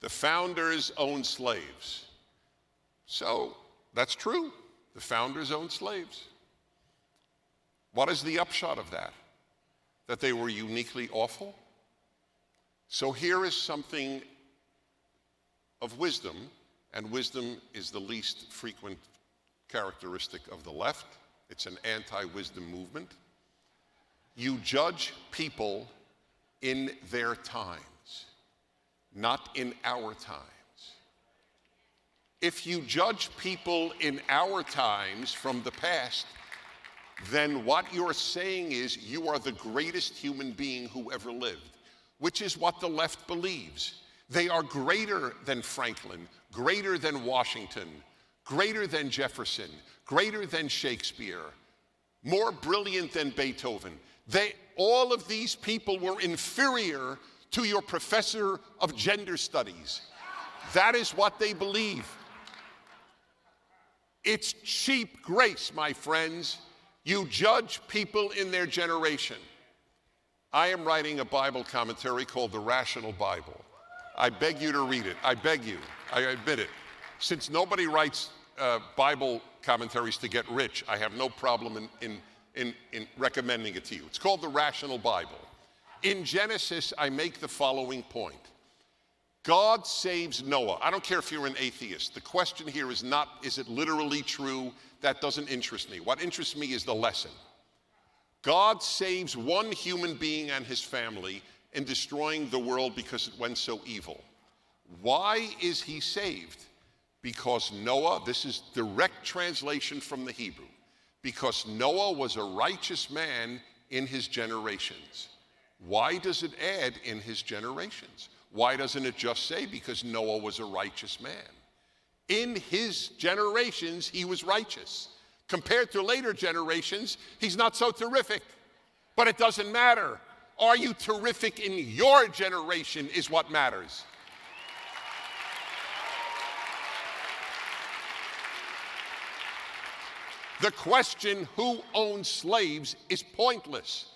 The founders owned slaves. So that's true. The founders owned slaves. What is the upshot of that? That they were uniquely awful? So here is something of wisdom, and wisdom is the least frequent characteristic of the left. It's an anti-wisdom movement. You judge people in their times, not in our times. If you judge people in our times from the past, then what you're saying is you are the greatest human being who ever lived, which is what the left believes. They are greater than Franklin, greater than Washington, greater than Jefferson, greater than Shakespeare, more brilliant than Beethoven. All of these people were inferior to your professor of gender studies. That is what they believe. It's cheap grace, my friends. You judge people in their generation. I am writing a Bible commentary called The Rational Bible. I beg you to read it. I beg you. I admit it. Since nobody writes Bible commentaries to get rich, I have no problem in recommending it to you. It's called The Rational Bible. In Genesis, I make the following point. God saves Noah. I don't care if you're an atheist. The question here is not, is it literally true? That doesn't interest me. What interests me is the lesson. God saves one human being and his family in destroying the world because it went so evil. Why is he saved? Because Noah, this is direct translation from the Hebrew, because Noah was a righteous man in his generations. Why does it add in his generations? Why doesn't it just say because Noah was a righteous man? In his generations, he was righteous. Compared to later generations, he's not so terrific. But it doesn't matter. Are you terrific in your generation is what matters. The question, who owns slaves, is pointless.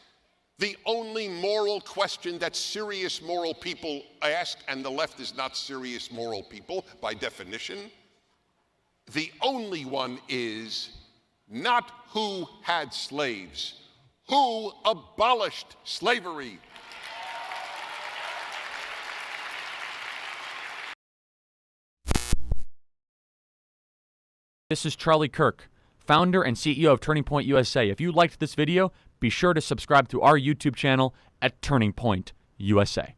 The only moral question that serious moral people ask, and the left is not serious moral people by definition, the only one is not who had slaves, who abolished slavery. This is Charlie Kirk, founder and CEO of Turning Point USA. If you liked this video, be sure to subscribe to our YouTube channel at Turning Point USA.